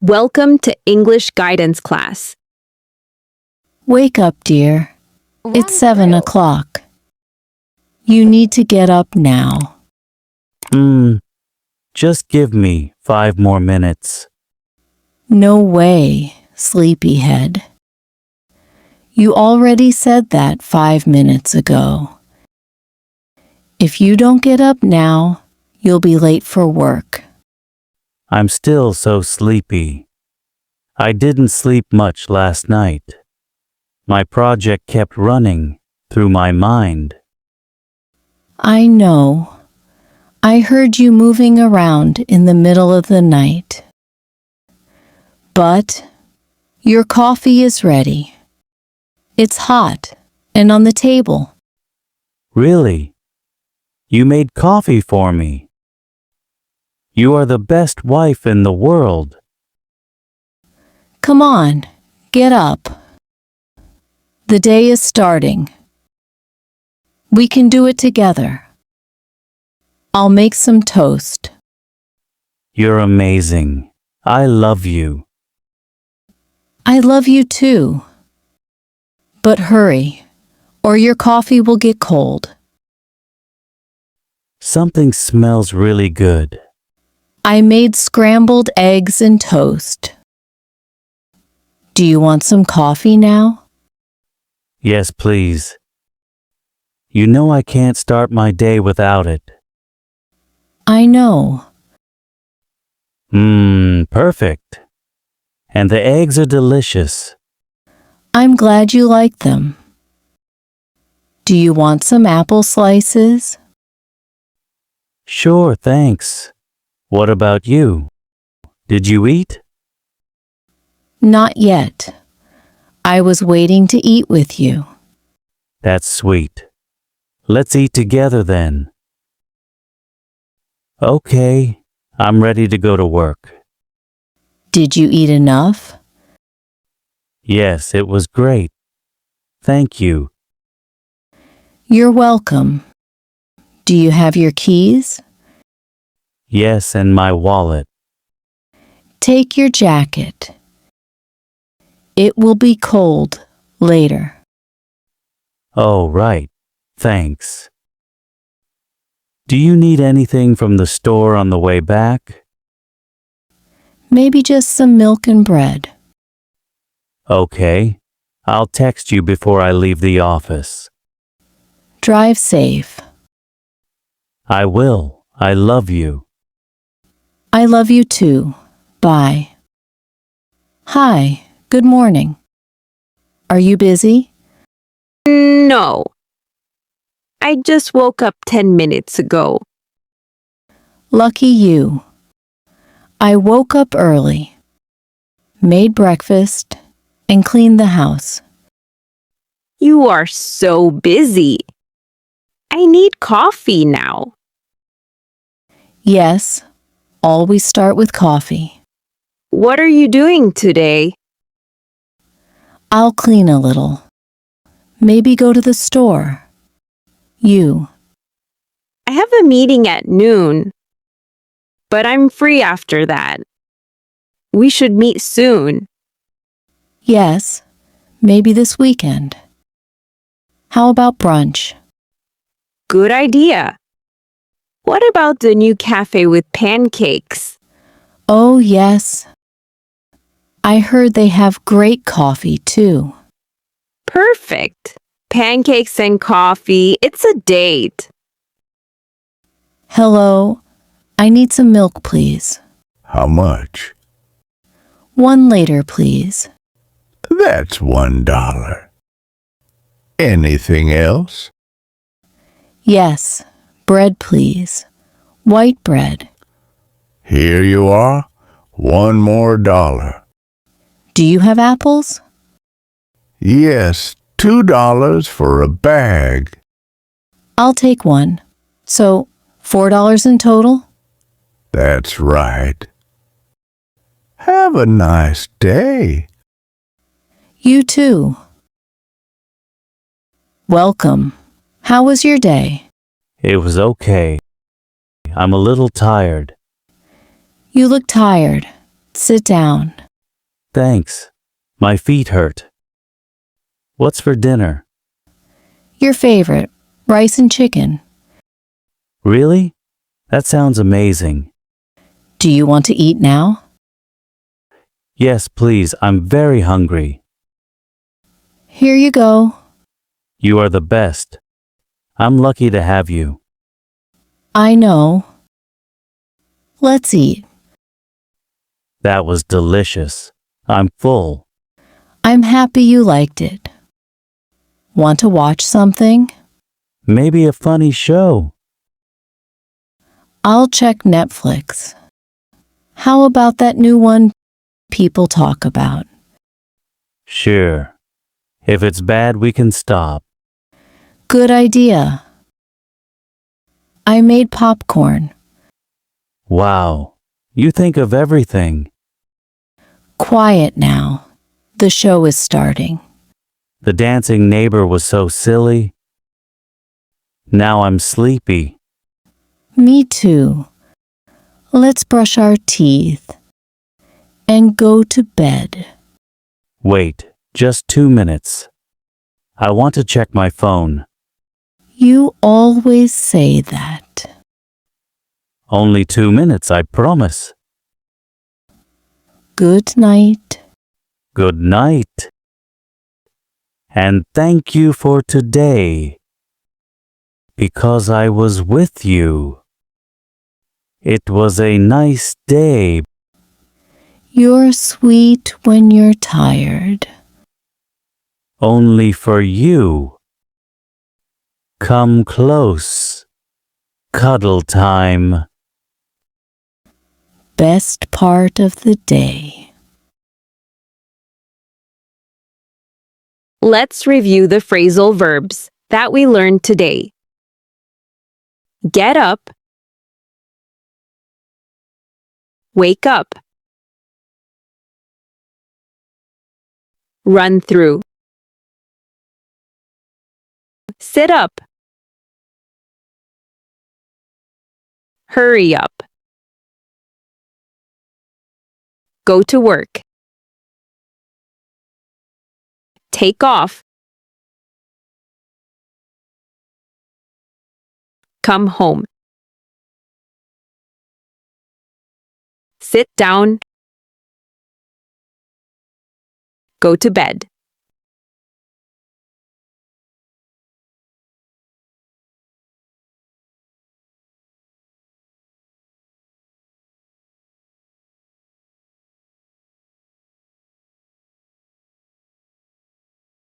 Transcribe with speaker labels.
Speaker 1: Welcome to English guidance class.
Speaker 2: Wake up, dear. It's 7 o'clock. You need to get up now.
Speaker 3: Just give me 5 more minutes.
Speaker 2: No way, sleepyhead. You already said that 5 minutes ago. If you don't get up now, you'll be late for work.
Speaker 3: I'm still so sleepy. I didn't sleep much last night. My project kept running through my mind.
Speaker 2: I know. I heard you moving around in the middle of the night. But your coffee is ready. It's hot and on the table.
Speaker 3: Really? You made coffee for me. You are the best wife in the world.
Speaker 2: Come on, get up. The day is starting. We can do it together. I'll make some toast.
Speaker 3: You're amazing. I love you.
Speaker 2: I love you too. But hurry, or your coffee will get cold.
Speaker 3: Something smells really good.
Speaker 2: I made scrambled eggs and toast. Do you want some coffee now?
Speaker 3: Yes, please. You know I can't start my day without it.
Speaker 2: I know.
Speaker 3: Perfect. And the eggs are delicious.
Speaker 2: I'm glad you like them. Do you want some apple slices?
Speaker 3: Sure, thanks. What about you? Did you eat?
Speaker 2: Not yet. I was waiting to eat with you.
Speaker 3: That's sweet. Let's eat together then. Okay, I'm ready to go to work.
Speaker 2: Did you eat enough?
Speaker 3: Yes, it was great. Thank you.
Speaker 2: You're welcome. Do you have your keys?
Speaker 3: Yes, and my wallet.
Speaker 2: Take your jacket. It will be cold later.
Speaker 3: Oh, right. Thanks. Do you need anything from the store on the way back?
Speaker 2: Maybe just some milk and bread.
Speaker 3: Okay. I'll text you before I leave the office.
Speaker 2: Drive safe.
Speaker 3: I will. I love you.
Speaker 2: I love you too. Bye. Hi, good morning. Are you busy?
Speaker 1: No. I just woke up 10 minutes ago.
Speaker 2: Lucky you. I woke up early, made breakfast, and cleaned the house.
Speaker 1: You are so busy. I need coffee now.
Speaker 2: Yes, always start with coffee.
Speaker 1: What are you doing today?
Speaker 2: I'll clean a little. Maybe go to the store. You.
Speaker 1: I have a meeting at noon, but I'm free after that. We should meet soon.
Speaker 2: Yes, maybe this weekend. How about brunch?
Speaker 1: Good idea. What about the new cafe with pancakes?
Speaker 2: Oh, yes. I heard they have great coffee, too.
Speaker 1: Perfect. Pancakes and coffee. It's a date.
Speaker 2: Hello, I need some milk, please.
Speaker 4: How much?
Speaker 2: 1 later, please.
Speaker 4: That's $1. Anything else?
Speaker 2: Yes, bread, please. White bread.
Speaker 4: Here you are. $1 more.
Speaker 2: Do you have apples?
Speaker 4: Yes, $2 for a bag.
Speaker 2: I'll take one. So, $4 in total?
Speaker 4: That's right. Have a nice day.
Speaker 2: You too. Welcome. How was your day?
Speaker 3: It was okay. I'm a little tired.
Speaker 2: You look tired. Sit down.
Speaker 3: Thanks. My feet hurt. What's for dinner?
Speaker 2: Your favorite, rice and chicken.
Speaker 3: Really? That sounds amazing.
Speaker 2: Do you want to eat now?
Speaker 3: Yes, please. I'm very hungry.
Speaker 2: Here you go.
Speaker 3: You are the best. I'm lucky to have you.
Speaker 2: I know. Let's eat.
Speaker 3: That was delicious. I'm full.
Speaker 2: I'm happy you liked it. Want to watch something?
Speaker 3: Maybe a funny show.
Speaker 2: I'll check Netflix. How about that new one people talk about?
Speaker 3: Sure. If it's bad, we can stop.
Speaker 2: Good idea. I made popcorn.
Speaker 3: Wow. You think of everything.
Speaker 2: Quiet now. The show is starting.
Speaker 3: The dancing neighbor was so silly. Now I'm sleepy.
Speaker 2: Me too. Let's brush our teeth and go to bed.
Speaker 3: Wait, just 2 minutes. I want to check my phone.
Speaker 2: You always say that.
Speaker 3: Only 2 minutes, I promise.
Speaker 2: Good night.
Speaker 3: Good night. And thank you for today. Because I was with you. It was a nice day.
Speaker 2: You're sweet when you're tired.
Speaker 3: Only for you. Come close. Cuddle time.
Speaker 2: Best part of the day.
Speaker 1: Let's review the phrasal verbs that we learned today. Get up. Wake up. Run through. Sit up. Hurry up. Go to work. Take off. Come home. Sit down. Go to bed.